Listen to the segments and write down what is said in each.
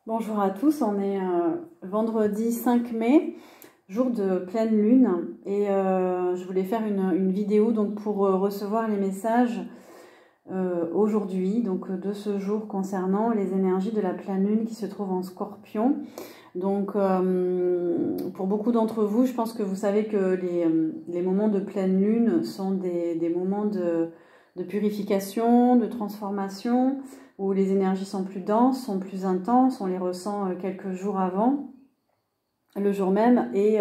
Bonjour à tous, on est vendredi 5 mai, jour de pleine lune et je voulais faire une vidéo donc pour recevoir les messages aujourd'hui, donc de ce jour concernant les énergies de la pleine lune qui se trouve en Scorpion. Donc pour beaucoup d'entre vous, je pense que vous savez que les moments de pleine lune sont des moments de purification, de transformation, où les énergies sont plus denses, sont plus intenses, on les ressent quelques jours avant, le jour même, et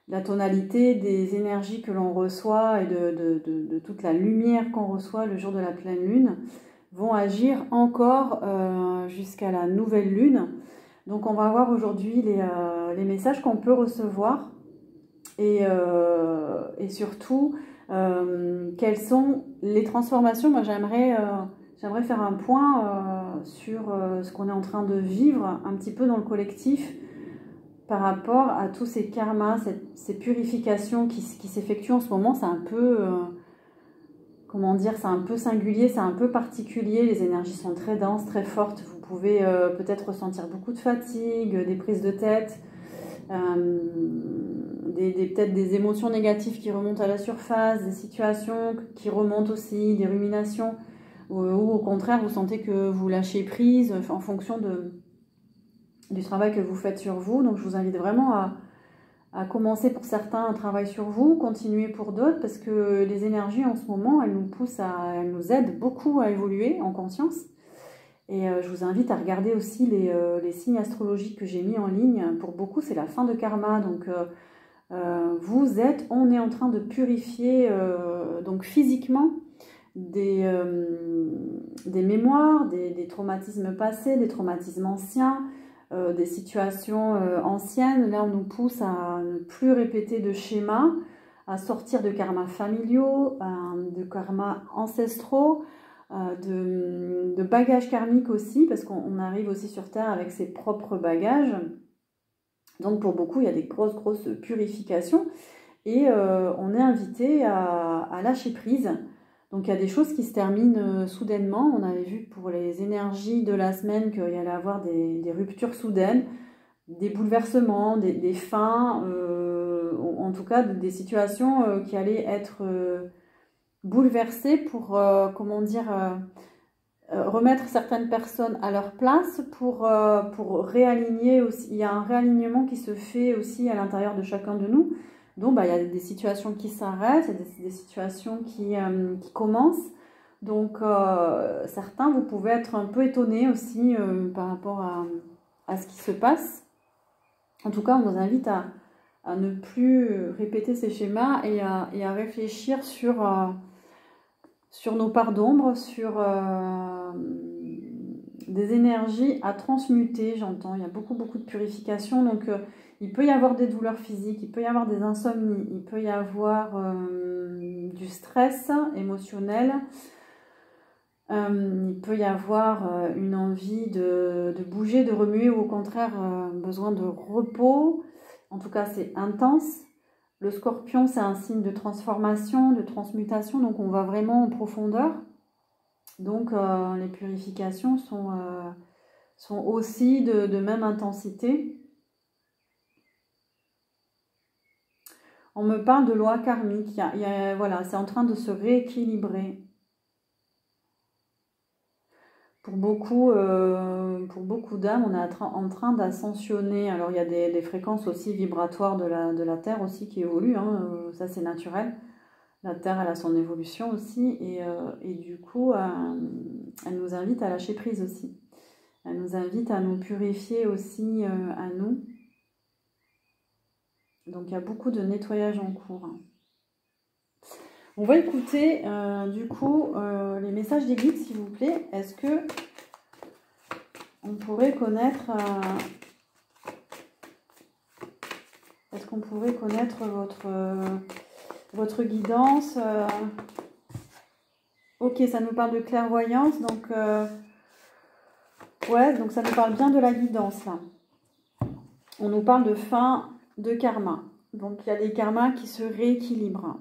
la tonalité des énergies que l'on reçoit et de toute la lumière qu'on reçoit le jour de la pleine lune vont agir encore jusqu'à la nouvelle lune. Donc on va voir aujourd'hui les messages qu'on peut recevoir et surtout quelles sont les transformations. Moi j'aimerais faire un point sur ce qu'on est en train de vivre un petit peu dans le collectif par rapport à tous ces karmas, ces purifications qui s'effectuent en ce moment. C'est un peu, comment dire, c'est un peu singulier, c'est un peu particulier. Les énergies sont très denses, très fortes. Vous pouvez peut-être ressentir beaucoup de fatigue, des prises de tête, peut-être des émotions négatives qui remontent à la surface, des situations qui remontent aussi, des ruminations, ou au contraire vous sentez que vous lâchez prise en fonction du travail que vous faites sur vous. Donc je vous invite vraiment à commencer pour certains un travail sur vous, continuer pour d'autres, parce que les énergies en ce moment, elles nous poussent, elles nous aident beaucoup à évoluer en conscience. Et je vous invite à regarder aussi les signes astrologiques que j'ai mis en ligne. Pour beaucoup, c'est la fin de karma. Donc on est en train de purifier donc physiquement des mémoires, des traumatismes passés, des traumatismes anciens, des situations anciennes. Là, on nous pousse à ne plus répéter de schémas, à sortir de karmas familiaux, de karmas ancestraux, de bagages karmiques aussi, parce qu'on arrive aussi sur Terre avec ses propres bagages. Donc pour beaucoup, il y a des grosses purifications et on est invité à lâcher prise. Donc il y a des choses qui se terminent soudainement. On avait vu pour les énergies de la semaine qu'il y allait avoir des ruptures soudaines, des bouleversements, des fins, en tout cas des situations qui allaient être bouleversées pour, comment dire, remettre certaines personnes à leur place pour réaligner aussi. Il y a un réalignement qui se fait aussi à l'intérieur de chacun de nous. Donc il y a des situations qui s'arrêtent, il y a des situations qui commencent. Donc certains, vous pouvez être un peu étonnés aussi par rapport à ce qui se passe. En tout cas, on vous invite à ne plus répéter ces schémas et à réfléchir sur nos parts d'ombre, sur des énergies à transmuter, j'entends. Il y a beaucoup de purification, donc il peut y avoir des douleurs physiques, il peut y avoir des insomnies, il peut y avoir du stress émotionnel, il peut y avoir une envie de bouger, de remuer, ou au contraire besoin de repos. En tout cas, c'est intense. Le Scorpion, c'est un signe de transformation, de transmutation, donc on va vraiment en profondeur. Donc les purifications sont aussi de même intensité. On me parle de loi karmique, voilà, c'est en train de se rééquilibrer. Pour beaucoup d'âmes, on est en train d'ascensionner. Alors il y a des fréquences aussi vibratoires de la Terre aussi qui évoluent, hein, ça c'est naturel. La Terre, elle a son évolution aussi, et du coup, elle nous invite à lâcher prise aussi. Elle nous invite à nous purifier aussi à nous. Donc il y a beaucoup de nettoyage en cours. On va écouter du coup les messages des guides, s'il vous plaît. Est-ce que on pourrait connaître votre guidance? Ok, ça nous parle de clairvoyance, donc ouais, donc ça nous parle bien de la guidance là. On nous parle de fin de karma. Donc il y a des karmas qui se rééquilibrent.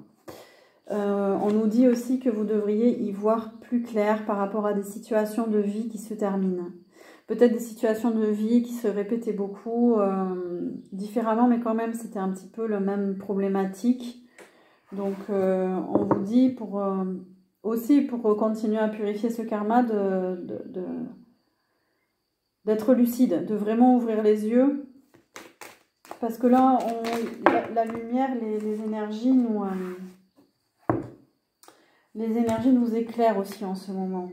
On nous dit aussi que vous devriez y voir plus clair par rapport à des situations de vie qui se terminent. peut-être des situations de vie qui se répétaient beaucoup, différemment, mais quand même, c'était un petit peu la même problématique. Donc, on vous dit aussi pour continuer à purifier ce karma, d'être lucide, de vraiment ouvrir les yeux. Parce que là, la lumière, les énergies nous éclairent aussi en ce moment.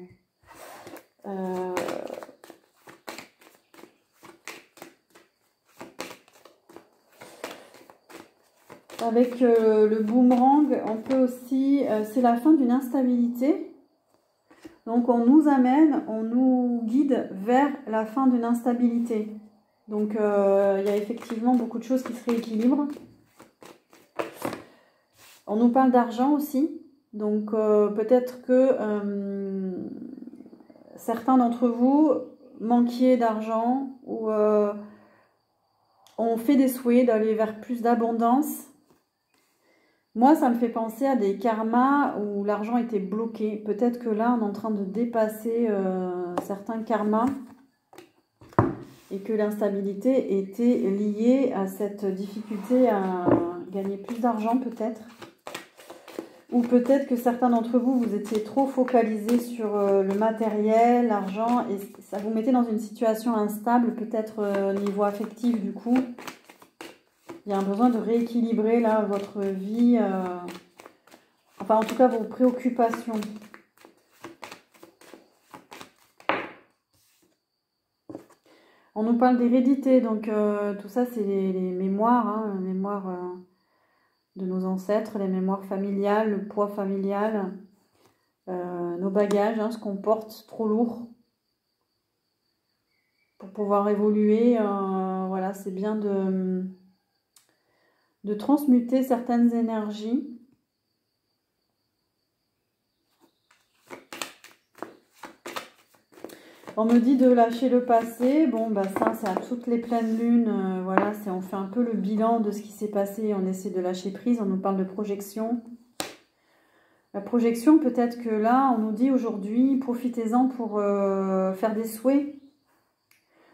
Avec le boomerang, on peut aussi, c'est la fin d'une instabilité. Donc on nous amène, on nous guide vers la fin d'une instabilité. Donc il y a effectivement beaucoup de choses qui se rééquilibrent. On nous parle d'argent aussi. Donc peut-être que certains d'entre vous manquiez d'argent ou ont fait des souhaits d'aller vers plus d'abondance. Moi, ça me fait penser à des karmas où l'argent était bloqué. Peut-être que là, on est en train de dépasser certains karmas et que l'instabilité était liée à cette difficulté à gagner plus d'argent, peut-être. Ou peut-être que certains d'entre vous, vous étiez trop focalisés sur le matériel, l'argent, et ça vous mettait dans une situation instable, peut-être niveau affectif du coup. Il y a un besoin de rééquilibrer là votre vie, enfin en tout cas vos préoccupations. On nous parle d'hérédité, donc tout ça c'est les mémoires, hein, les mémoires de nos ancêtres, les mémoires familiales, le poids familial, nos bagages, hein, ce qu'on porte trop lourd pour pouvoir évoluer. Voilà, c'est bien de transmuter certaines énergies. On me dit de lâcher le passé. Bon, bah ça, c'est à toutes les pleines lunes. Voilà, on fait un peu le bilan de ce qui s'est passé et on essaie de lâcher prise. On nous parle de projection. La projection, peut-être que là, on nous dit aujourd'hui, profitez-en pour faire des souhaits.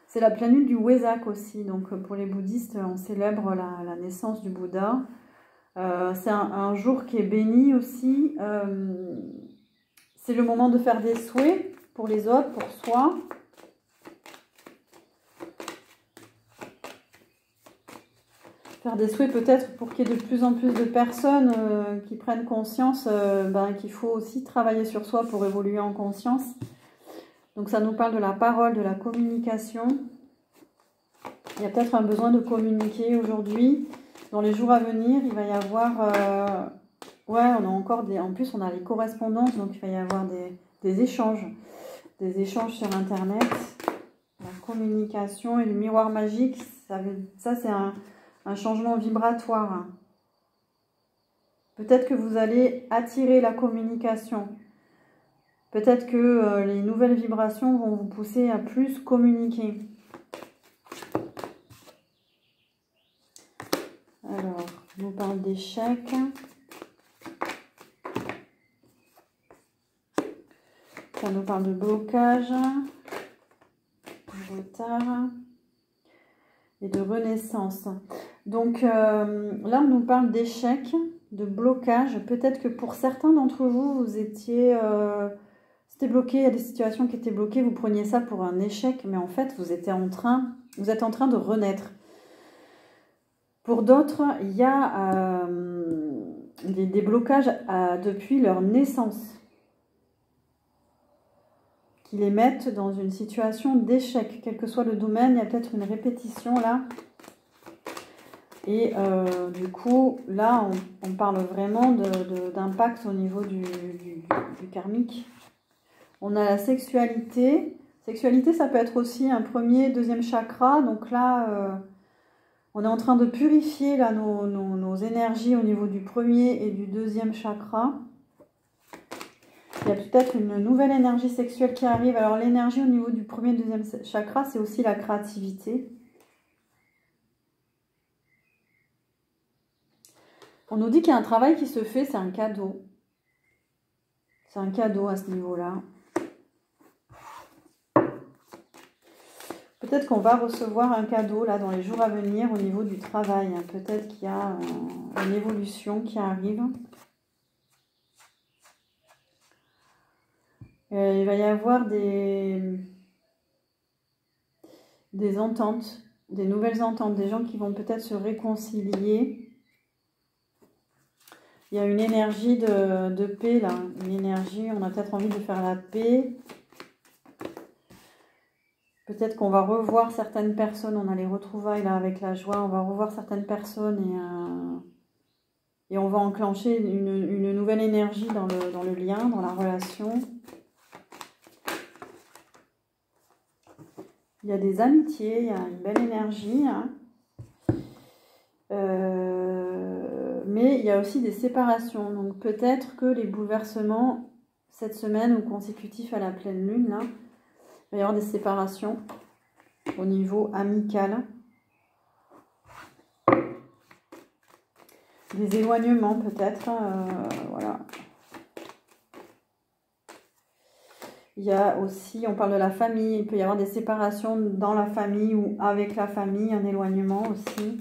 C'est la pleine lune du Wesak aussi. Donc, pour les bouddhistes, on célèbre la naissance du Bouddha. C'est un jour qui est béni aussi. C'est le moment de faire des souhaits pour les autres, pour soi. Faire des souhaits peut-être pour qu'il y ait de plus en plus de personnes qui prennent conscience qu'il faut aussi travailler sur soi pour évoluer en conscience. Donc ça nous parle de la parole, de la communication. Il y a peut-être un besoin de communiquer aujourd'hui. Dans les jours à venir, il va y avoir... ouais, on a encore des... En plus, on a les correspondances, donc il va y avoir des échanges. Des échanges sur Internet. La communication et le miroir magique, ça c'est un changement vibratoire. Peut-être que vous allez attirer la communication. Peut-être que les nouvelles vibrations vont vous pousser à plus communiquer. Alors, on nous parle d'échecs. Ça nous parle de blocage, de retard et de renaissance. Donc là, on nous parle d'échecs, de blocage. Peut-être que pour certains d'entre vous, vous étiez... c'était bloqué, il y a des situations qui étaient bloquées, vous preniez ça pour un échec, mais en fait, vous êtes en train de renaître. Pour d'autres, il y a des blocages depuis leur naissance, qui les mettent dans une situation d'échec, quel que soit le domaine. Il y a peut-être une répétition là. Et du coup, là, on parle vraiment d'impact au niveau du karmique. On a la sexualité. Sexualité, ça peut être aussi un premier, deuxième chakra. Donc là, on est en train de purifier là, nos énergies au niveau du premier et du deuxième chakra. Il y a peut-être une nouvelle énergie sexuelle qui arrive. Alors l'énergie au niveau du premier et deuxième chakra, c'est aussi la créativité. On nous dit qu'il y a un travail qui se fait, c'est un cadeau. C'est un cadeau à ce niveau-là. Peut-être qu'on va recevoir un cadeau là dans les jours à venir au niveau du travail. Peut-être qu'il y a une évolution qui arrive. Il va y avoir des ententes, des nouvelles ententes, des gens qui vont peut-être se réconcilier. Il y a une énergie de paix là, une énergie, on a peut-être envie de faire la paix. Peut-être qu'on va revoir certaines personnes, on a les retrouvailles là avec la joie, on va revoir certaines personnes et on va enclencher une nouvelle énergie dans le lien, dans la relation. Il y a des amitiés, il y a une belle énergie. Hein. Mais il y a aussi des séparations. Donc peut-être que les bouleversements cette semaine ou consécutifs à la pleine lune, là, il va y avoir des séparations au niveau amical. Des éloignements peut-être. Voilà. Il y a aussi, on parle de la famille, il peut y avoir des séparations dans la famille ou avec la famille, un éloignement aussi.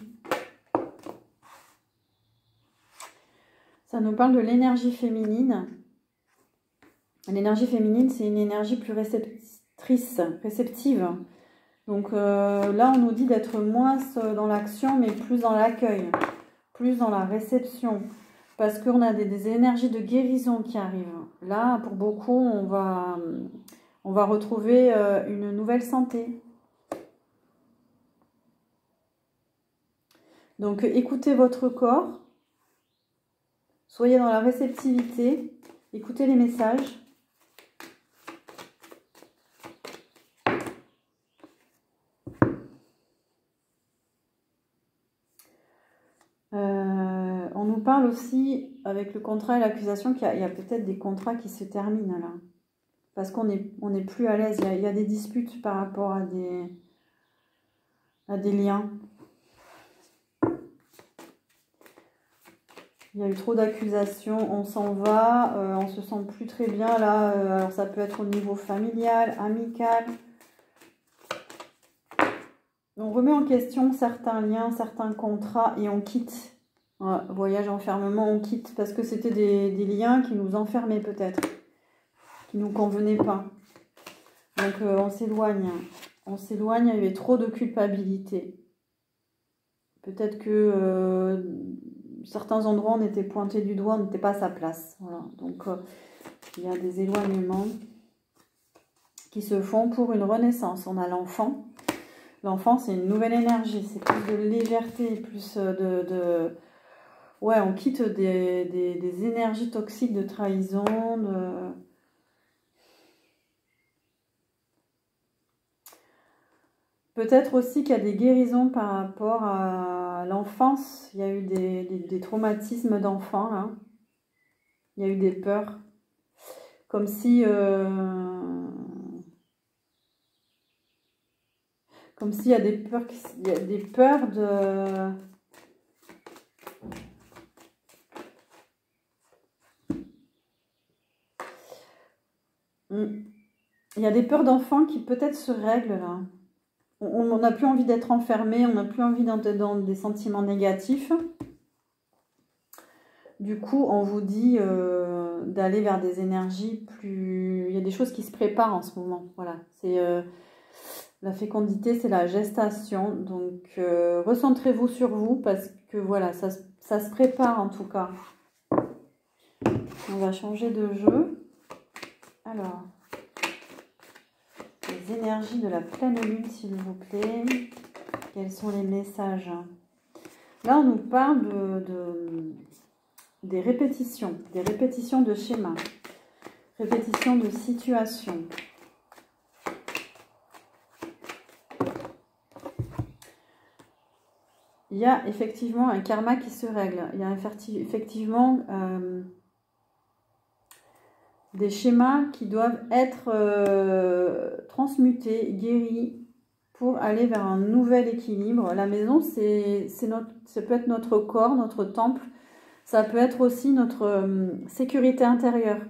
Ça nous parle de l'énergie féminine. L'énergie féminine, c'est une énergie plus réceptive. Donc là, on nous dit d'être moins dans l'action, mais plus dans l'accueil, plus dans la réception. Parce qu'on a des énergies de guérison qui arrivent. Là, pour beaucoup, on va retrouver une nouvelle santé. Donc, écoutez votre corps. Soyez dans la réceptivité. Écoutez les messages. On nous parle aussi, avec le contrat et l'accusation, qu'il y a peut-être des contrats qui se terminent là. Parce qu'on n'est plus à l'aise. Il y a des disputes par rapport à des liens. Il y a eu trop d'accusations, on s'en va, on se sent plus très bien là. Alors ça peut être au niveau familial, amical. On remet en question certains liens, certains contrats et on quitte. Ouais, voyage, enfermement, on quitte parce que c'était des liens qui nous enfermaient peut-être, qui ne nous convenaient pas. Donc on s'éloigne. On s'éloigne, il y avait trop de culpabilité. Peut-être que certains endroits on était pointés du doigt, on n'était pas à sa place. Voilà. Donc il y a des éloignements qui se font pour une renaissance. On a l'enfant. L'enfant, c'est une nouvelle énergie, c'est plus de légèreté, plus ouais, on quitte des énergies toxiques de trahison, Peut-être aussi qu'il y a des guérisons par rapport à l'enfance. Il y a eu des traumatismes d'enfants, là. Il y a eu des peurs. Comme si... comme s'il y a des peurs, il y a des peurs de... Il y a des peurs d'enfants qui peut-être se règlent là. On n'a plus envie d'être enfermé, on n'a plus envie d'être dans des sentiments négatifs. Du coup, on vous dit d'aller vers des énergies plus... Il y a des choses qui se préparent en ce moment. Voilà, c'est... la fécondité, c'est la gestation. Donc, recentrez-vous sur vous parce que voilà, ça se prépare en tout cas. On va changer de jeu. Alors, les énergies de la pleine lune, s'il vous plaît. Quels sont les messages? Là, on nous parle des répétitions de schémas, répétitions de situations. Il y a effectivement un karma qui se règle. Il y a effectivement des schémas qui doivent être transmutés, guéris pour aller vers un nouvel équilibre. La maison, ça peut être notre corps, notre temple. Ça peut être aussi notre sécurité intérieure.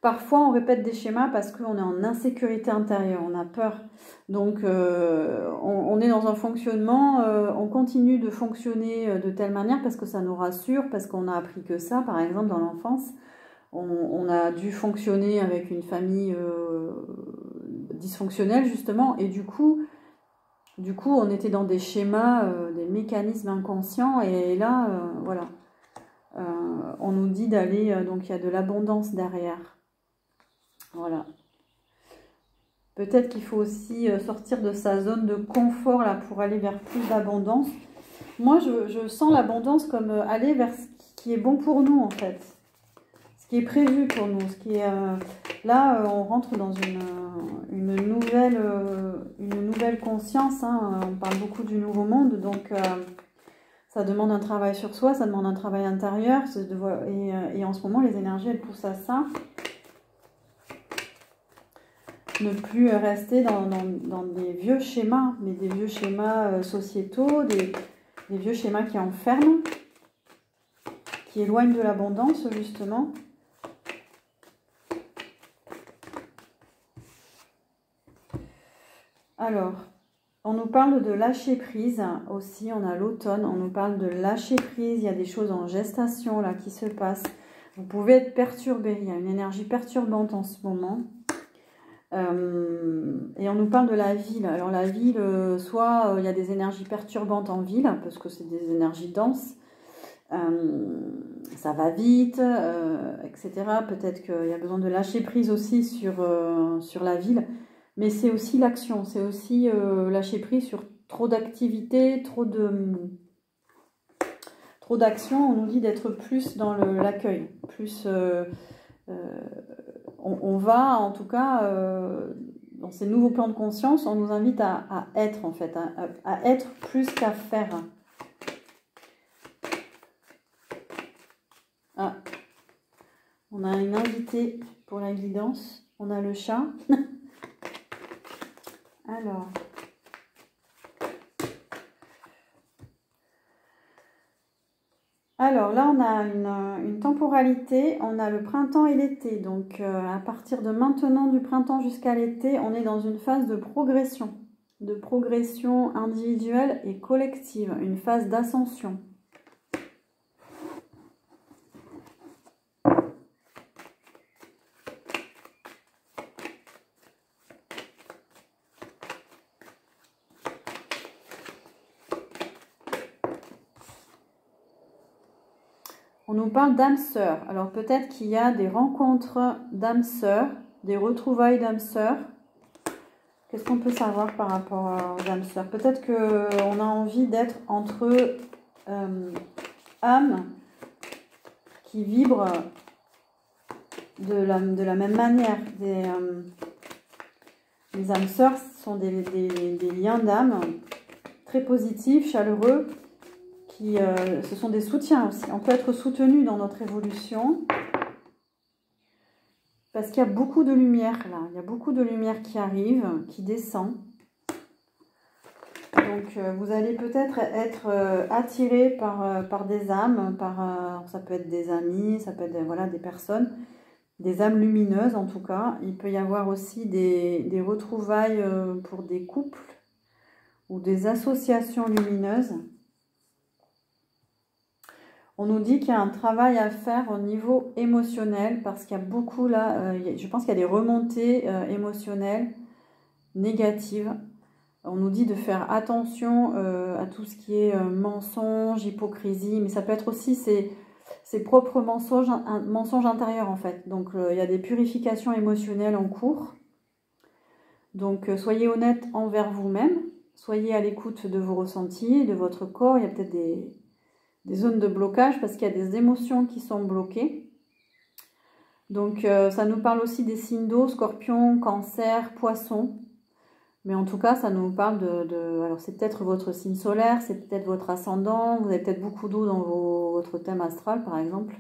Parfois, on répète des schémas parce qu'on est en insécurité intérieure, on a peur. Donc, on est dans un fonctionnement, on continue de fonctionner de telle manière parce que ça nous rassure, parce qu'on a appris que ça, par exemple, dans l'enfance. On a dû fonctionner avec une famille dysfonctionnelle, justement, et du coup, on était dans des schémas, des mécanismes inconscients, et là, voilà, on nous dit d'aller, donc il y a de l'abondance derrière. Voilà. Peut-être qu'il faut aussi sortir de sa zone de confort là pour aller vers plus d'abondance. Moi, je sens l'abondance comme aller vers ce qui est bon pour nous, en fait. Ce qui est prévu pour nous. Ce qui est, là, on rentre dans une nouvelle conscience. Hein. On parle beaucoup du nouveau monde. Donc, ça demande un travail sur soi, ça demande un travail intérieur. Et en ce moment, les énergies, elles poussent à ça. Ne plus rester dans des vieux schémas, mais des vieux schémas sociétaux, des vieux schémas qui enferment, qui éloignent de l'abondance, justement. Alors, on nous parle de lâcher prise aussi, on a l'automne, on nous parle de lâcher prise, il y a des choses en gestation là qui se passent. Vous pouvez être perturbé, il y a une énergie perturbante en ce moment. Et on nous parle de la ville. Alors la ville, soit il y a des énergies perturbantes en ville, parce que c'est des énergies denses, ça va vite, etc. Peut-être qu'il y a besoin de lâcher prise aussi sur la ville, mais c'est aussi l'action, c'est aussi lâcher prise sur trop d'activités, trop d'action. On nous dit d'être plus dans l'accueil, plus... on va, en tout cas, dans ces nouveaux plans de conscience, on nous invite à être, en fait, à être plus qu'à faire. Ah, on a une invitée pour la guidance, on a le chat. Alors là, on a une temporalité, on a le printemps et l'été. Donc à partir de maintenant, du printemps jusqu'à l'été, on est dans une phase de progression individuelle et collective, une phase d'ascension. On nous parle d'âmes sœurs. Alors peut-être qu'il y a des rencontres d'âmes sœurs, des retrouvailles d'âmes sœurs. Qu'est-ce qu'on peut savoir par rapport aux âmes sœurs? Peut-être qu'on a envie d'être entre âmes qui vibrent de la même manière. Les âmes sœurs sont des liens d'âme très positifs, chaleureux. Ce sont des soutiens aussi. On peut être soutenu dans notre évolution parce qu'il y a beaucoup de lumière là. Il y a beaucoup de lumière qui arrive, qui descend. Donc vous allez peut-être être attiré par des âmes, ça peut être des amis, ça peut être voilà, des personnes, des âmes lumineuses en tout cas. Il peut y avoir aussi des retrouvailles pour des couples ou des associations lumineuses. On nous dit qu'il y a un travail à faire au niveau émotionnel parce qu'il y a beaucoup là, je pense qu'il y a des remontées émotionnelles négatives. On nous dit de faire attention à tout ce qui est mensonge, hypocrisie, mais ça peut être aussi ses propres mensonges intérieurs en fait. Donc il y a des purifications émotionnelles en cours. Donc soyez honnête envers vous-même, soyez à l'écoute de vos ressentis, de votre corps. Il y a peut-être des zones de blocage parce qu'il y a des émotions qui sont bloquées. Donc ça nous parle aussi des signes d'eau, scorpion, cancer, poisson. Mais en tout cas, ça nous parle alors c'est peut-être votre signe solaire, c'est peut-être votre ascendant, vous avez peut-être beaucoup d'eau dans votre thème astral par exemple.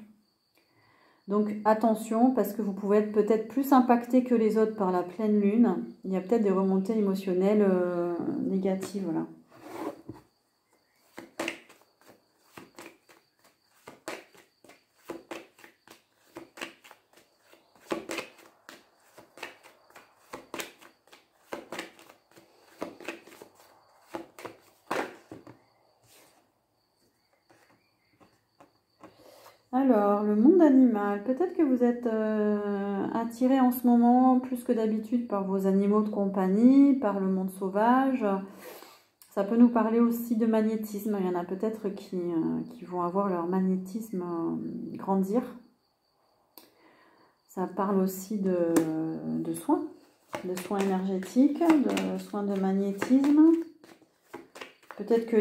Donc attention parce que vous pouvez être peut-être plus impacté que les autres par la pleine lune. Il y a peut-être des remontées émotionnelles négatives là. Alors, le monde animal. Peut-être que vous êtes attiré en ce moment plus que d'habitude par vos animaux de compagnie, par le monde sauvage. Ça peut nous parler aussi de magnétisme. Il y en a peut-être qui vont avoir leur magnétisme grandir. Ça parle aussi de soins énergétiques, de soins de magnétisme. Peut-être que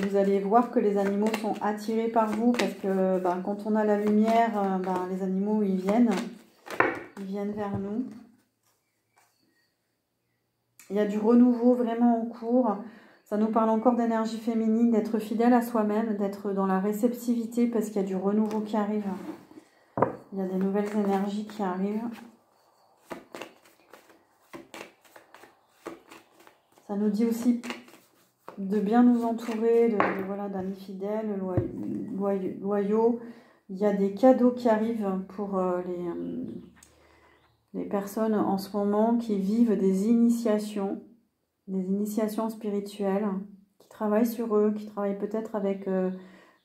vous allez voir que les animaux sont attirés par vous parce que quand on a la lumière, les animaux ils viennent vers nous. Il y a du renouveau vraiment en cours. Ça nous parle encore d'énergie féminine, d'être fidèle à soi-même, d'être dans la réceptivité parce qu'il y a du renouveau qui arrive. Il y a des nouvelles énergies qui arrivent. Ça nous dit aussi de bien nous entourer d'amis fidèles, loyaux. Il y a des cadeaux qui arrivent pour les personnes en ce moment qui vivent des initiations spirituelles, qui travaillent sur eux, qui travaillent peut-être avec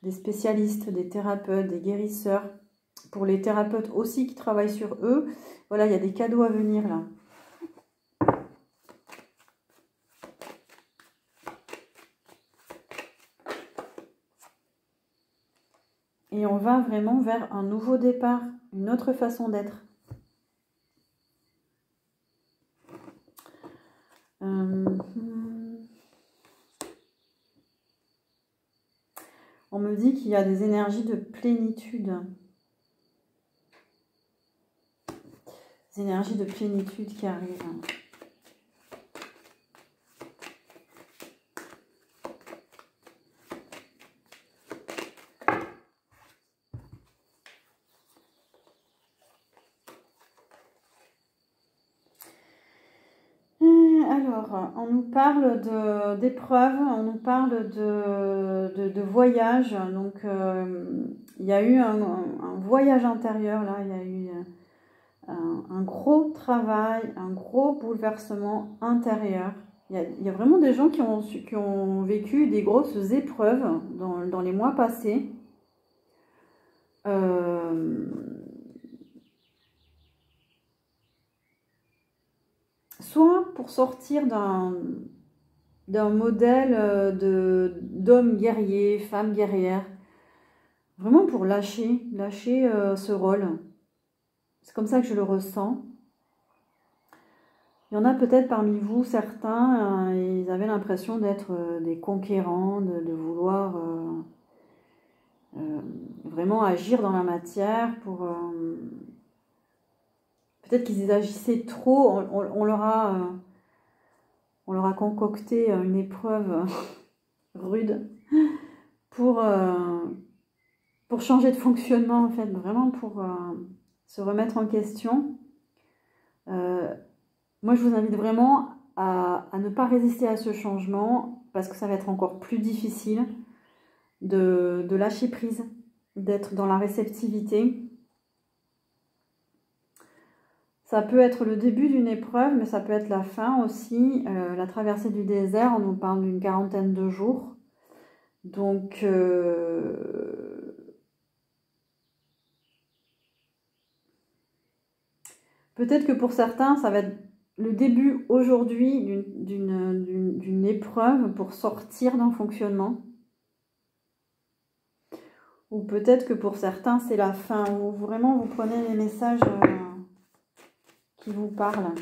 des spécialistes, des thérapeutes, des guérisseurs. Pour les thérapeutes aussi qui travaillent sur eux, voilà, il y a des cadeaux à venir là. Et on va vraiment vers un nouveau départ, une autre façon d'être. On me dit qu'il y a des énergies de plénitude. Des énergies de plénitude qui arrivent. Alors, on nous parle d'épreuves, on nous parle de voyage. Donc, il y a eu un voyage intérieur, là, il y a eu un gros travail, un gros bouleversement intérieur. Il y a vraiment des gens qui ont vécu des grosses épreuves dans les mois passés. Soit pour sortir d'un modèle d'homme guerrier, femme guerrière, vraiment pour lâcher ce rôle. C'est comme ça que je le ressens. Il y en a peut-être parmi vous, certains, ils avaient l'impression d'être des conquérants, de vouloir vraiment agir dans la matière pour... peut-être qu'ils agissaient trop, on leur a concocté une épreuve rude pour changer de fonctionnement, en fait, vraiment pour se remettre en question. Moi, je vous invite vraiment à ne pas résister à ce changement parce que ça va être encore plus difficile de lâcher prise, d'être dans la réceptivité. Ça peut être le début d'une épreuve, mais ça peut être la fin aussi. La traversée du désert, on nous parle d'une 40aine de jours. Donc, peut-être que pour certains, ça va être le début aujourd'hui d'une épreuve pour sortir d'un fonctionnement. Ou peut-être que pour certains, c'est la fin. Vraiment, vous prenez les messages qui vous parlent.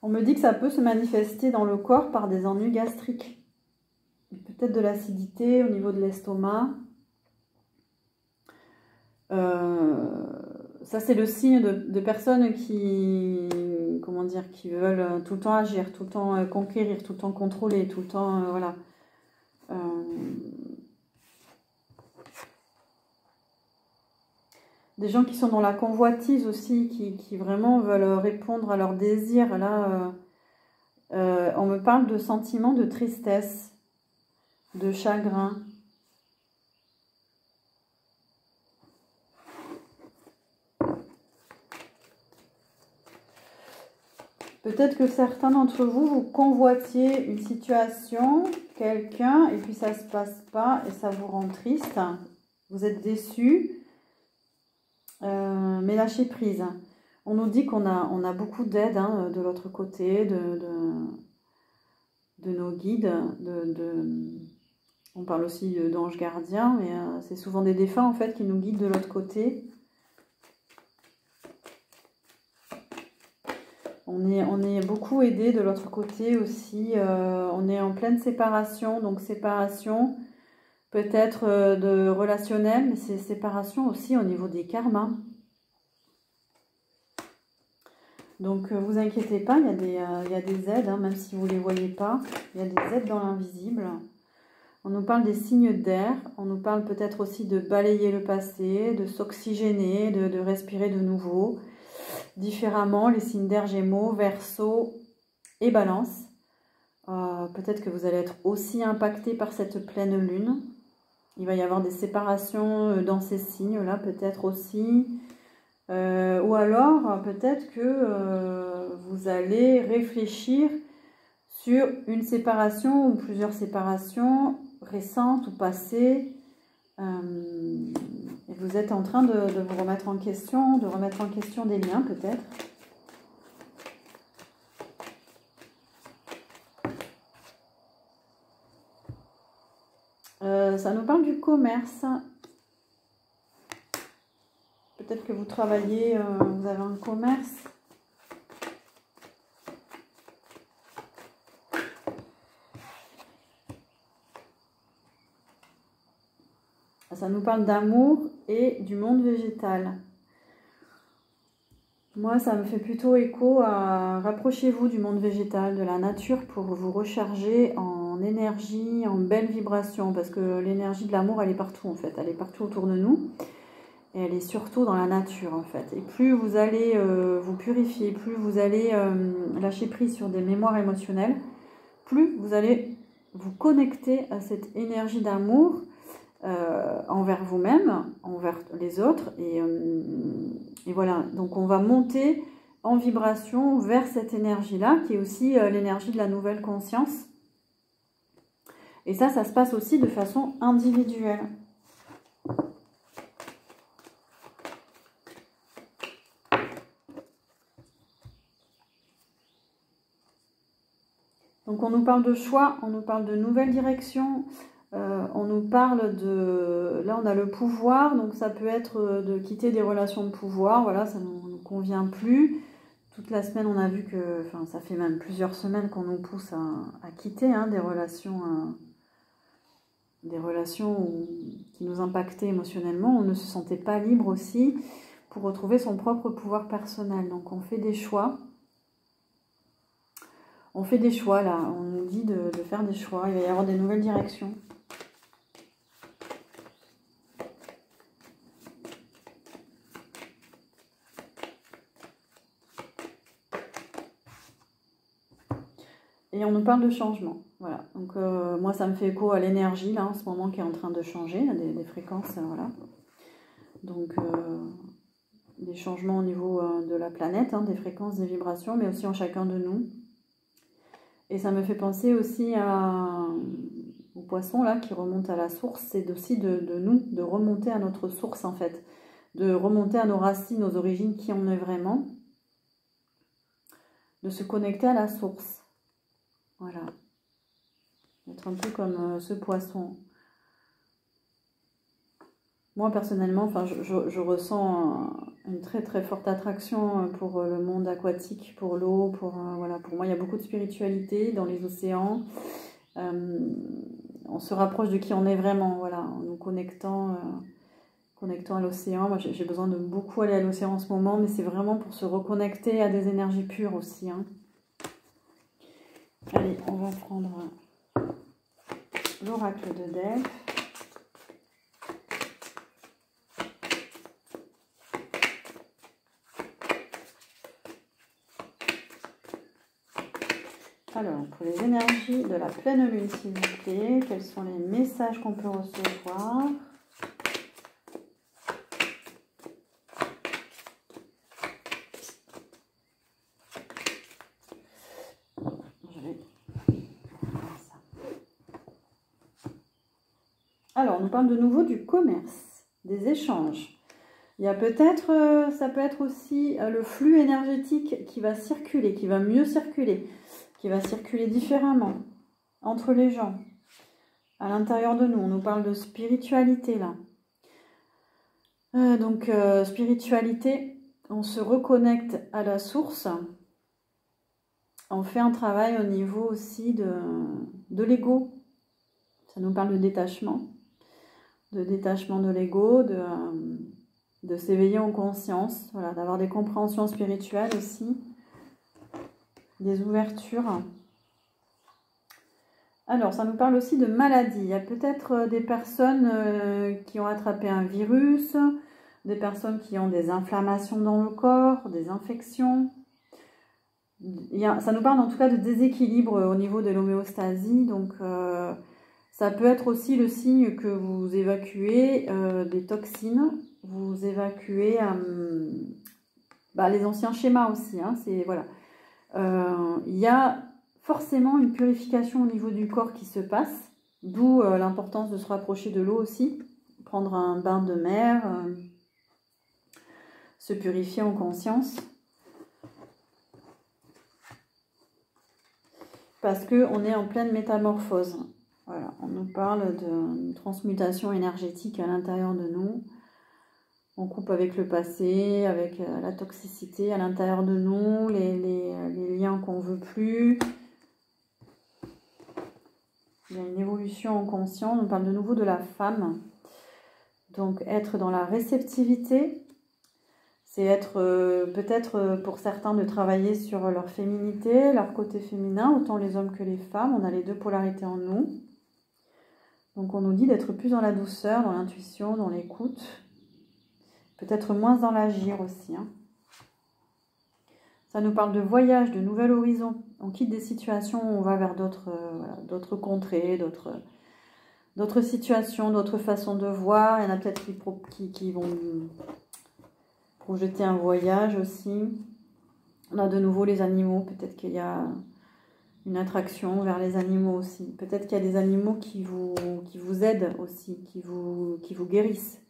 On me dit que ça peut se manifester dans le corps par des ennuis gastriques. Peut-être de l'acidité au niveau de l'estomac. Ça, c'est le signe de personnes qui veulent tout le temps agir, tout le temps conquérir, tout le temps contrôler, tout le temps, voilà. Des gens qui sont dans la convoitise aussi, qui vraiment veulent répondre à leurs désirs. Là, on me parle de sentiments de tristesse, de chagrin. Peut-être que certains d'entre vous, vous convoitiez une situation, quelqu'un, et puis ça ne se passe pas et ça vous rend triste. Vous êtes déçus, mais lâchez prise. On nous dit qu'on a beaucoup d'aide hein, de l'autre côté, de nos guides. On parle aussi d'anges gardiens, mais c'est souvent des défunts en fait qui nous guident de l'autre côté. On est beaucoup aidé de l'autre côté aussi. On est en pleine séparation, donc séparation peut-être de relationnel, mais c'est séparation aussi au niveau des karmas. Donc vous inquiétez pas, il y a des aides, hein, même si vous ne les voyez pas. Il y a des aides dans l'invisible. On nous parle des signes d'air, on nous parle peut-être aussi de balayer le passé, de s'oxygéner, de respirer de nouveau. Différemment, les signes d'air Gémeaux, Verseau et Balance. Peut-être que vous allez être aussi impacté par cette pleine lune. Il va y avoir des séparations dans ces signes-là, peut-être aussi. Ou alors, peut-être que vous allez réfléchir sur une séparation ou plusieurs séparations récentes ou passées. Et vous êtes en train de vous remettre en question, de remettre en question des liens peut-être. Ça nous parle du commerce. Peut-être que vous travaillez, vous avez un commerce. Ça nous parle d'amour et du monde végétal. Moi, ça me fait plutôt écho à rapprochez-vous du monde végétal, de la nature pour vous recharger en énergie, en belle vibration. Parce que l'énergie de l'amour, elle est partout en fait. Elle est partout autour de nous. Et elle est surtout dans la nature en fait. Et plus vous allez vous purifier, plus vous allez lâcher prise sur des mémoires émotionnelles, plus vous allez vous connecter à cette énergie d'amour envers vous-même, envers les autres. Et voilà, donc on va monter en vibration vers cette énergie-là, qui est aussi l'énergie de la nouvelle conscience. Et ça se passe aussi de façon individuelle. Donc on nous parle de choix, on nous parle de nouvelles directions, on nous parle de... Là on a le pouvoir, donc ça peut être de quitter des relations de pouvoir, voilà, ça ne nous convient plus. Toute la semaine on a vu que, enfin ça fait même plusieurs semaines qu'on nous pousse à quitter hein, des relations qui nous impactaient émotionnellement. On ne se sentait pas libre aussi pour retrouver son propre pouvoir personnel. Donc on fait des choix. On fait des choix là, on nous dit de faire des choix, il va y avoir des nouvelles directions. Et on nous parle de changement, voilà. Donc moi ça me fait écho à l'énergie là en ce moment qui est en train de changer, il y a des fréquences, voilà. Donc des changements au niveau de la planète, hein, des fréquences, des vibrations, mais aussi en chacun de nous. Et ça me fait penser aussi aux poissons là qui remontent à la source, c'est aussi de nous, de remonter à notre source en fait, de remonter à nos racines, nos origines, qui on est vraiment, de se connecter à la source. Voilà. Être un peu comme ce poisson. Moi personnellement, enfin, je ressens une très très forte attraction pour le monde aquatique, pour l'eau, voilà, pour moi il y a beaucoup de spiritualité dans les océans. On se rapproche de qui on est vraiment, voilà, en nous connectant à l'océan. Moi j'ai besoin de beaucoup aller à l'océan en ce moment, mais c'est vraiment pour se reconnecter à des énergies pures aussi. Hein. Allez, on va prendre l'oracle de Delphes. Alors, pour les énergies de la pleine lune, s'il vous plaît, quels sont les messages qu'on peut recevoir? Alors, on nous parle de nouveau du commerce, des échanges. Il y a peut-être, ça peut être aussi le flux énergétique qui va circuler, qui va mieux circuler, qui va circuler différemment entre les gens, à l'intérieur de nous. On nous parle de spiritualité là. Spiritualité, on se reconnecte à la source. On fait un travail au niveau aussi de l'ego. Ça nous parle de détachement de l'ego, de s'éveiller en conscience, voilà, d'avoir des compréhensions spirituelles aussi, des ouvertures. Alors, ça nous parle aussi de maladie. Il y a peut-être des personnes qui ont attrapé un virus, des personnes qui ont des inflammations dans le corps, des infections. Ça nous parle en tout cas de déséquilibre au niveau de l'homéostasie, donc ça peut être aussi le signe que vous évacuez des toxines, vous évacuez les anciens schémas aussi, hein, voilà. Il y a forcément une purification au niveau du corps qui se passe, d'où l'importance de se rapprocher de l'eau aussi, prendre un bain de mer, se purifier en conscience. Parce qu'on est en pleine métamorphose. Voilà, on nous parle de transmutation énergétique à l'intérieur de nous. On coupe avec le passé, avec la toxicité à l'intérieur de nous, les liens qu'on ne veut plus. Il y a une évolution en conscience. On parle de nouveau de la femme. Donc être dans la réceptivité, c'est être peut-être pour certains de travailler sur leur féminité, leur côté féminin, autant les hommes que les femmes. On a les deux polarités en nous. Donc on nous dit d'être plus dans la douceur, dans l'intuition, dans l'écoute. Peut-être moins dans l'agir aussi. Hein. Ça nous parle de voyage, de nouvel horizon. On quitte des situations où on va vers d'autres contrées, d'autres situations, d'autres façons de voir. Il y en a peut-être qui vont projeter un voyage aussi. On a de nouveau les animaux. Peut-être qu'il y a une attraction vers les animaux aussi. Peut-être qu'il y a des animaux qui vous aident aussi, qui vous guérissent.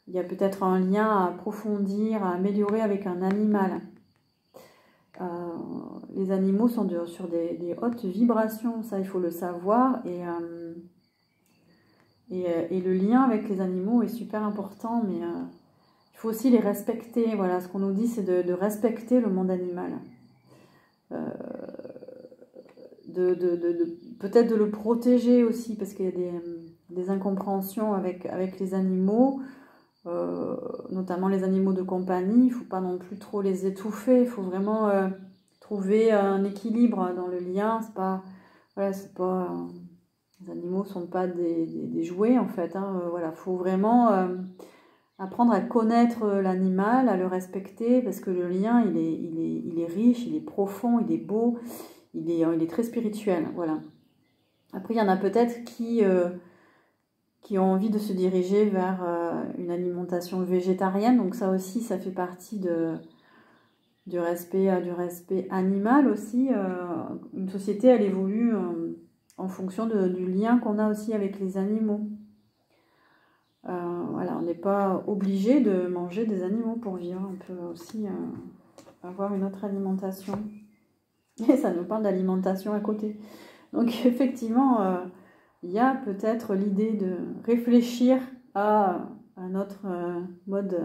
Il y a peut-être un lien à approfondir, à améliorer avec un animal. Les animaux sont sur des hautes vibrations, ça il faut le savoir. Et le lien avec les animaux est super important, mais il faut aussi les respecter. Voilà, ce qu'on nous dit, c'est de respecter le monde animal. Peut-être de le protéger aussi, parce qu'il y a des incompréhensions avec les animaux, notamment les animaux de compagnie. Il ne faut pas non plus trop les étouffer, il faut vraiment trouver un équilibre dans le lien. Les animaux ne sont pas des jouets en fait, hein. Voilà, il faut vraiment apprendre à connaître l'animal, à le respecter, parce que le lien il est riche, il est profond, il est beau. Il est très spirituel, voilà. Après, il y en a peut-être qui ont envie de se diriger vers une alimentation végétarienne. Donc ça aussi, ça fait partie du respect animal aussi. Une société, elle évolue en fonction du lien qu'on a aussi avec les animaux. Voilà, on n'est pas obligé de manger des animaux pour vivre. On peut aussi avoir une autre alimentation. Et ça nous parle d'alimentation à côté. Donc effectivement, il y a peut-être l'idée de réfléchir à notre mode,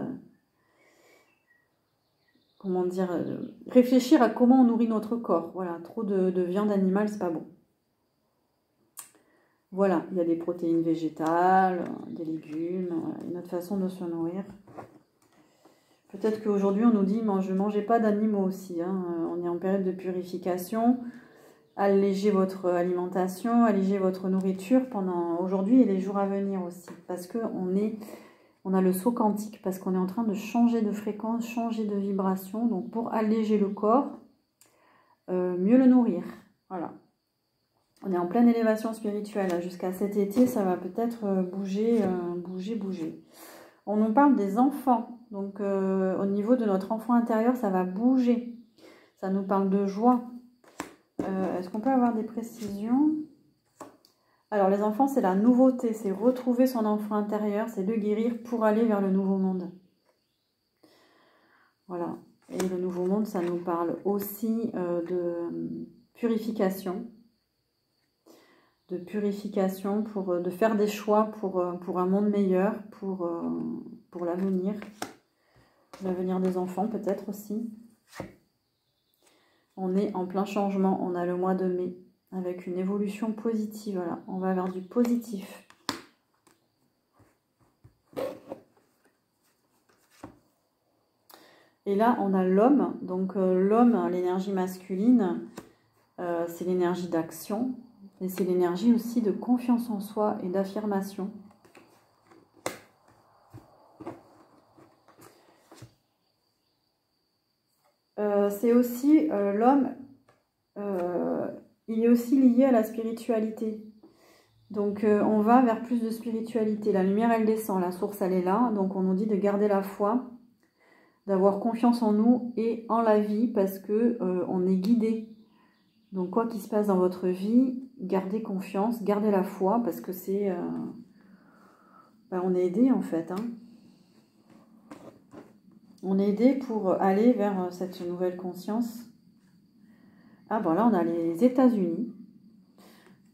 réfléchir à comment on nourrit notre corps. Voilà, trop de viande animale, c'est pas bon. Voilà, il y a des protéines végétales, des légumes, une autre façon de se nourrir. Peut-être qu'aujourd'hui, on nous dit ne mangez pas d'animaux aussi. Hein. On est en période de purification. Allégez votre alimentation, allégez votre nourriture pendant aujourd'hui et les jours à venir aussi. Parce qu'on a le saut quantique, parce qu'on est en train de changer de fréquence, changer de vibration. Donc pour alléger le corps, mieux le nourrir. Voilà. On est en pleine élévation spirituelle. Jusqu'à cet été, ça va peut-être bouger. On nous parle des enfants. Donc, au niveau de notre enfant intérieur, ça va bouger. Ça nous parle de joie. Est-ce qu'on peut avoir des précisions? Alors les enfants, c'est la nouveauté, c'est retrouver son enfant intérieur, c'est le guérir pour aller vers le nouveau monde. Voilà. Et le nouveau monde, ça nous parle aussi de purification. De purification, de faire des choix pour un monde meilleur, pour l'avenir des enfants peut-être aussi. On est en plein changement, on a le mois de mai avec une évolution positive, voilà, on va vers du positif. Et là, on a l'homme, donc l'homme, l'énergie masculine, c'est l'énergie d'action, et c'est l'énergie aussi de confiance en soi et d'affirmation. C'est aussi l'homme, il est aussi lié à la spiritualité. Donc on va vers plus de spiritualité. La lumière, elle descend, la source, elle est là. Donc on nous dit de garder la foi, d'avoir confiance en nous et en la vie parce que on est guidé. Donc quoi qu'il se passe dans votre vie, gardez confiance, gardez la foi parce que c'est... on est aidé en fait. Hein. On est aidé pour aller vers cette nouvelle conscience. Ah bon là on a les États-Unis.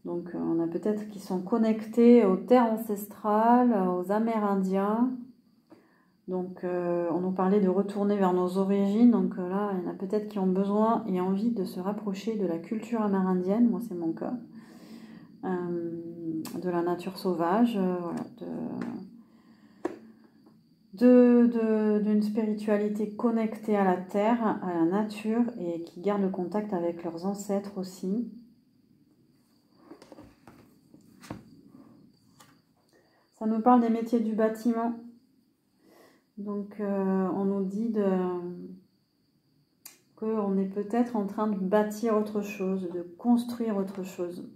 Donc on a peut-être qui sont connectés aux terres ancestrales, aux Amérindiens. Donc on nous parlait de retourner vers nos origines. Donc là il y en a peut-être qui ont besoin et envie de se rapprocher de la culture amérindienne. Moi c'est mon cas. De la nature sauvage, voilà, d'une spiritualité connectée à la terre, à la nature et qui garde le contact avec leurs ancêtres aussi. Ça nous parle des métiers du bâtiment. Donc on nous dit qu'on est peut-être en train de bâtir autre chose, de construire autre chose.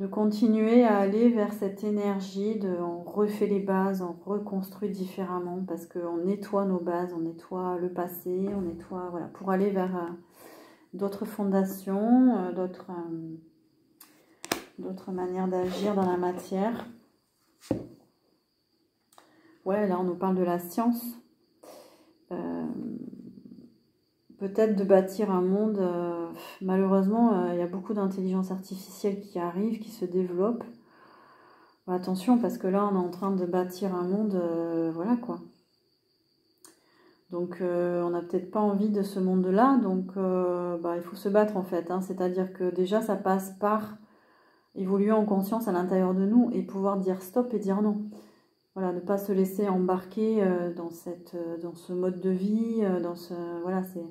De continuer à aller vers cette énergie, on refait les bases, on reconstruit différemment parce qu'on nettoie nos bases, on nettoie le passé, on nettoie, voilà, pour aller vers d'autres fondations, d'autres manières d'agir dans la matière. Ouais, là on nous parle de la science. Peut-être de bâtir un monde, malheureusement, il y a beaucoup d'intelligence artificielle qui arrive, qui se développe. Attention, parce que là, on est en train de bâtir un monde, voilà quoi. Donc, on n'a peut-être pas envie de ce monde-là, donc il faut se battre en fait. Hein. C'est-à-dire que déjà, ça passe par évoluer en conscience à l'intérieur de nous et pouvoir dire stop et dire non. Voilà, ne pas se laisser embarquer dans ce mode de vie, voilà, c'est...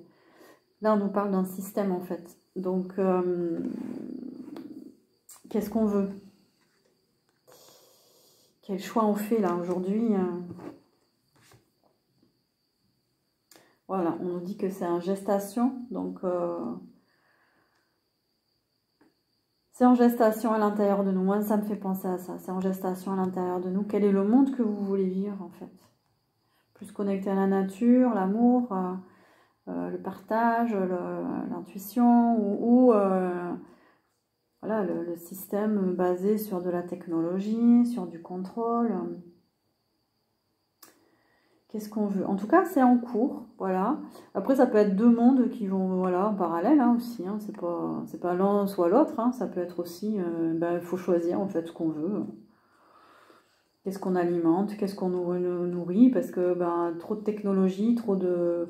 Là, on nous parle d'un système, en fait. Donc, qu'est-ce qu'on veut? Quel choix on fait, là, aujourd'hui? Voilà, on nous dit que c'est en gestation. Donc, c'est en gestation à l'intérieur de nous. Moi, ça me fait penser à ça. C'est en gestation à l'intérieur de nous. Quel est le monde que vous voulez vivre, en fait? Plus connecté à la nature, l'amour... le partage, l'intuition ou voilà, le système basé sur de la technologie, sur du contrôle. Qu'est-ce qu'on veut? En tout cas, c'est en cours, voilà. Après, ça peut être deux mondes qui vont, voilà, en parallèle hein, aussi. Hein. C'est pas l'un soit l'autre. Hein. Ça peut être aussi, il faut choisir en fait ce qu'on veut. Qu'est-ce qu'on alimente? Qu'est-ce qu'on nous nourrit? Parce que trop de technologie, trop de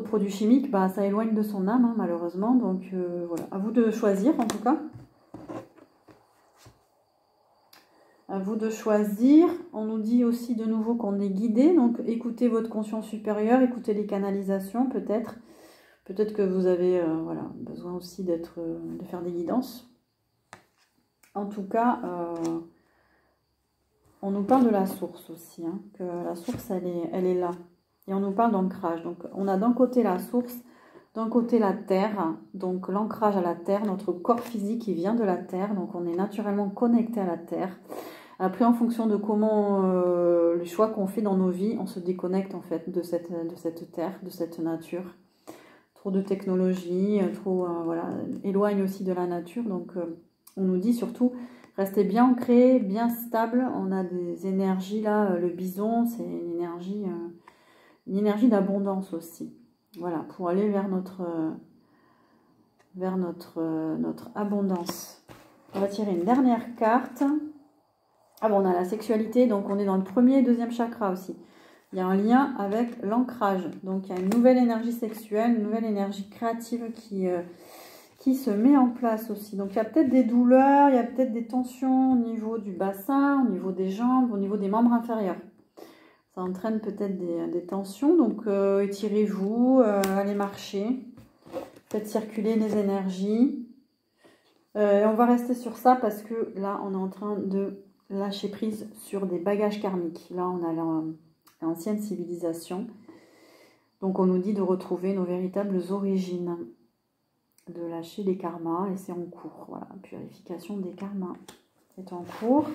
produits chimiques, ça éloigne de son âme, hein, malheureusement. Donc voilà, à vous de choisir en tout cas. À vous de choisir. On nous dit aussi de nouveau qu'on est guidé. Donc écoutez votre conscience supérieure, écoutez les canalisations peut-être. Peut-être que vous avez besoin aussi de faire des guidances. En tout cas, on nous parle de la source aussi. Hein, que la source, elle est là. Et on nous parle d'ancrage. Donc, on a d'un côté la source, d'un côté la terre. Donc, l'ancrage à la terre, notre corps physique, il vient de la terre. Donc, on est naturellement connecté à la terre. Après, en fonction de comment, les choix qu'on fait dans nos vies, on se déconnecte en fait de cette terre, de cette nature. Trop de technologie, éloigne aussi de la nature. Donc, on nous dit surtout Restez bien ancré, bien stable. On a des énergies là, le bison, c'est une énergie d'abondance aussi. Voilà, pour aller vers notre abondance. On va tirer une dernière carte. Ah bon, on a la sexualité, donc on est dans le premier et deuxième chakra aussi. Il y a un lien avec l'ancrage. Donc il y a une nouvelle énergie sexuelle, une nouvelle énergie créative qui se met en place aussi. Donc il y a peut-être des douleurs, il y a peut-être des tensions au niveau du bassin, au niveau des jambes, au niveau des membres inférieurs. Ça entraîne peut-être des tensions. Donc étirez-vous, allez marcher, faites circuler les énergies. On va rester sur ça parce que là on est en train de lâcher prise sur des bagages karmiques. Là on a l'ancienne civilisation. Donc on nous dit de retrouver nos véritables origines, de lâcher les karmas et c'est en cours. Voilà, purification des karmas est en cours.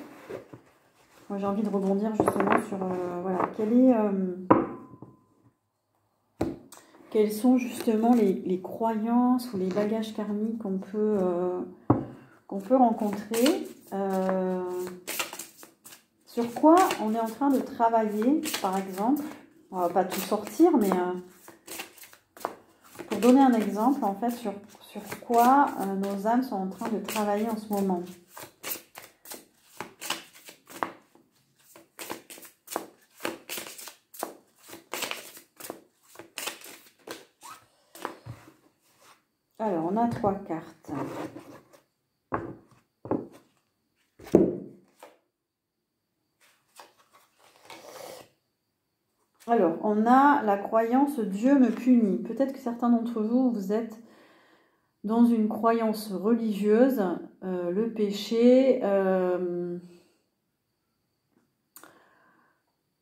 Moi j'ai envie de rebondir justement sur voilà, quelles sont justement les croyances ou les bagages karmiques qu'on peut rencontrer. Sur quoi on est en train de travailler, par exemple. On va pas tout sortir, mais pour donner un exemple, en fait, sur quoi nos âmes sont en train de travailler en ce moment. Alors, on a 3 cartes. Alors, on a la croyance « Dieu me punit ». Peut-être que certains d'entre vous, vous êtes dans une croyance religieuse, le péché.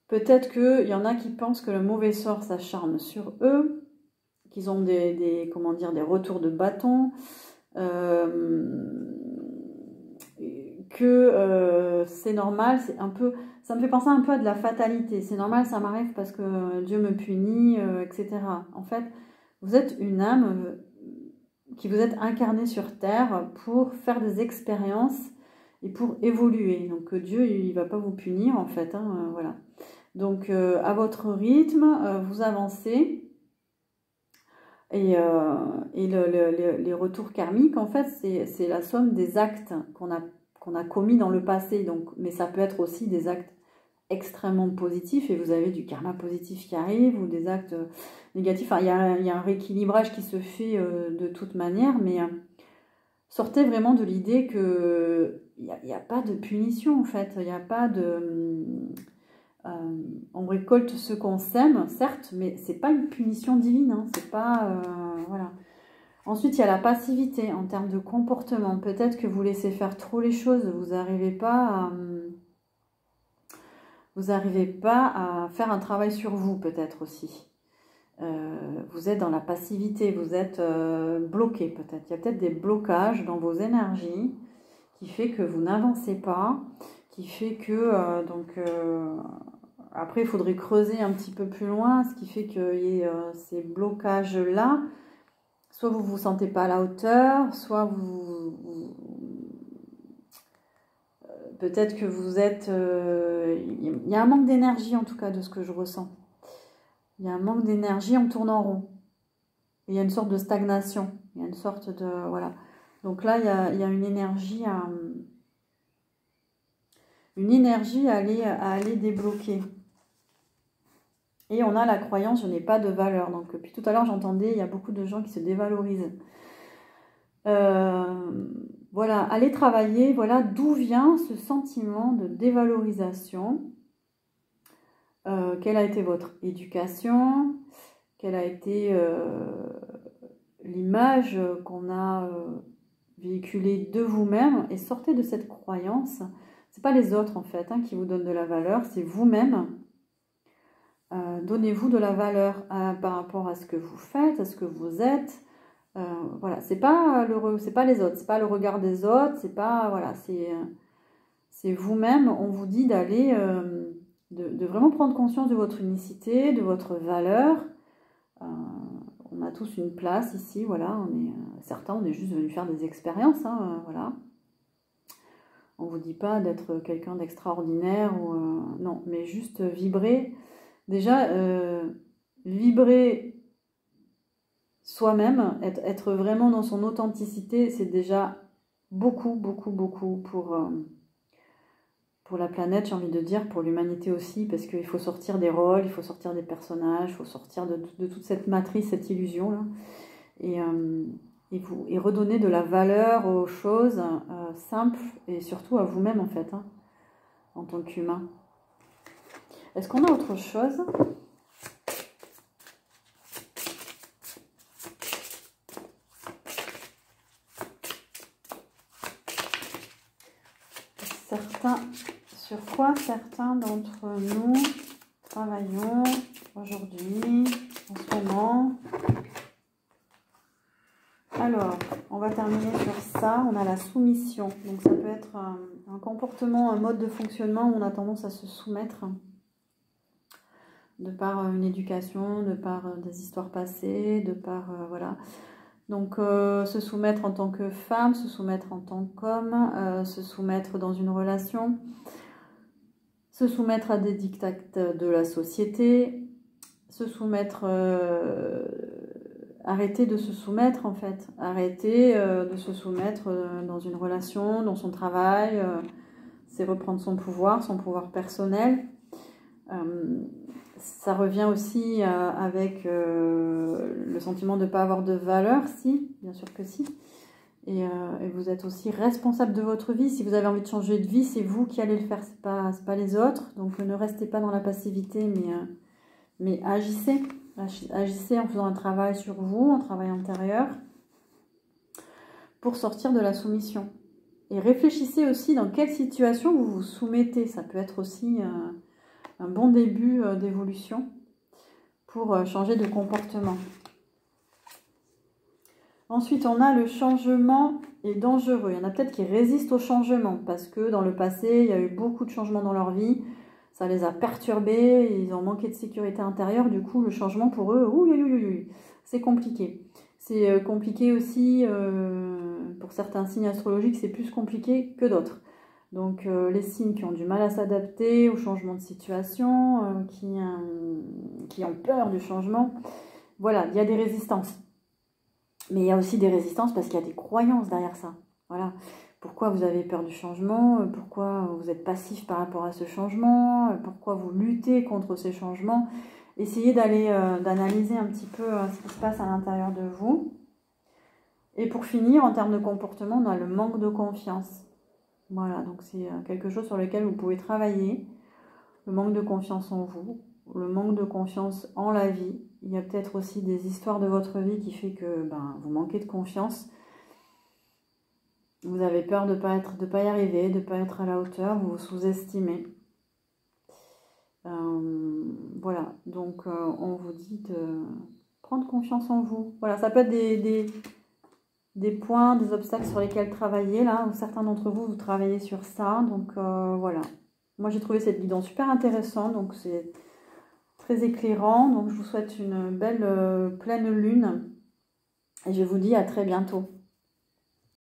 Peut-être qu'il y en a qui pensent que le mauvais sort s'acharne sur eux, qu'ils ont des retours de bâton, que c'est normal, c'est un peu, ça me fait penser un peu à de la fatalité. C'est normal, ça m'arrive parce que Dieu me punit, etc. En fait, vous êtes une âme qui vous êtes incarnée sur Terre pour faire des expériences et pour évoluer. Donc Dieu, il ne va pas vous punir en fait, hein, voilà. Donc à votre rythme, vous avancez. Et les retours karmiques, en fait, c'est la somme des actes qu'on a commis dans le passé. Donc, mais ça peut être aussi des actes extrêmement positifs et vous avez du karma positif qui arrive ou des actes négatifs. Enfin, il y a un rééquilibrage qui se fait de toute manière, mais sortez vraiment de l'idée qu'il n'y a pas de punition, en fait. Il n'y a pas de... on récolte ce qu'on sème, certes, mais c'est pas une punition divine, hein, c'est pas... voilà. Ensuite, il y a la passivité en termes de comportement. Peut-être que vous laissez faire trop les choses, vous n'arrivez pas à faire un travail sur vous, peut-être aussi. Vous êtes dans la passivité, vous êtes bloqué peut-être. Il y a peut-être des blocages dans vos énergies qui fait que vous n'avancez pas, qui fait que... après, il faudrait creuser un petit peu plus loin, ce qui fait qu'il y ait ces blocages-là. Soit vous ne vous sentez pas à la hauteur, soit peut-être que vous êtes... il y a un manque d'énergie, en tout cas, de ce que je ressens. Il y a un manque d'énergie, on tourne en rond. Et il y a une sorte de stagnation. Il y a une sorte de... Voilà. Donc là, il y a une énergie à aller débloquer. Et on a la croyance, je n'ai pas de valeur. Donc, depuis tout à l'heure, j'entendais, il y a beaucoup de gens qui se dévalorisent. Voilà, allez travailler, voilà d'où vient ce sentiment de dévalorisation. Quelle a été votre éducation? Quelle a été l'image qu'on a véhiculée de vous-même? Et sortez de cette croyance. Ce n'est pas les autres, en fait, qui vous donnent de la valeur, c'est vous-même. Donnez-vous de la valeur par rapport à ce que vous faites, à ce que vous êtes. Voilà, c'est pas les autres, c'est pas le regard des autres, c'est pas voilà, c'est vous-même. On vous dit d'aller de vraiment prendre conscience de votre unicité, de votre valeur. On a tous une place ici, voilà. Certains, on est juste venus faire des expériences, voilà. On ne vous dit pas d'être quelqu'un d'extraordinaire, ou non, mais juste vibrer. Déjà, vibrer soi-même, être vraiment dans son authenticité, c'est déjà beaucoup, beaucoup, beaucoup pour la planète, j'ai envie de dire, pour l'humanité aussi, parce qu'il faut sortir des rôles, il faut sortir des personnages, il faut sortir de toute cette matrice, cette illusion-là, et redonner de la valeur aux choses simples, et surtout à vous-même, en fait, hein, en tant qu'humain. Est-ce qu'on a autre chose ? Sur quoi certains d'entre nous travaillons aujourd'hui, en ce moment. Alors, on va terminer sur ça. On a la soumission. Donc ça peut être un comportement, un mode de fonctionnement où on a tendance à se soumettre de par une éducation, de par des histoires passées, de par... voilà. Donc se soumettre en tant que femme, se soumettre en tant qu'homme, se soumettre dans une relation, se soumettre à des dictats de la société, se soumettre, arrêter de se soumettre en fait, arrêter de se soumettre dans une relation, dans son travail, c'est reprendre son pouvoir personnel. Ça revient aussi avec le sentiment de ne pas avoir de valeur, si, bien sûr que si. Et vous êtes aussi responsable de votre vie. Si vous avez envie de changer de vie, c'est vous qui allez le faire, c'est pas les autres. Donc ne restez pas dans la passivité, mais agissez. Agissez en faisant un travail sur vous, un travail intérieur, pour sortir de la soumission. Et réfléchissez aussi dans quelle situation vous vous soumettez. Ça peut être aussi un bon début d'évolution pour changer de comportement. Ensuite, on a le changement est dangereux. Il y en a peut-être qui résistent au changement parce que dans le passé, il y a eu beaucoup de changements dans leur vie. Ça les a perturbés, ils ont manqué de sécurité intérieure. Du coup, le changement pour eux, c'est compliqué. C'est compliqué aussi, pour certains signes astrologiques, c'est plus compliqué que d'autres. Donc les signes qui ont du mal à s'adapter au changement de situation, qui ont peur du changement, voilà, il y a des résistances. Mais il y a aussi des résistances parce qu'il y a des croyances derrière ça. Voilà. Pourquoi vous avez peur du changement? Pourquoi vous êtes passif par rapport à ce changement? Pourquoi vous luttez contre ces changements? Essayez d'analyser un petit peu ce qui se passe à l'intérieur de vous. Et pour finir, en termes de comportement, on a le manque de confiance. Voilà, donc c'est quelque chose sur lequel vous pouvez travailler. Le manque de confiance en vous, le manque de confiance en la vie. Il y a peut-être aussi des histoires de votre vie qui fait que vous manquez de confiance. Vous avez peur de pas y arriver, de ne pas être à la hauteur, vous vous sous-estimez. Voilà, donc on vous dit de prendre confiance en vous. Voilà, ça peut être des points, des obstacles sur lesquels travailler, là, où certains d'entre vous, vous travaillez sur ça. Donc voilà. Moi, j'ai trouvé cette guidance super intéressante, donc c'est très éclairant. Donc je vous souhaite une belle pleine lune et je vous dis à très bientôt.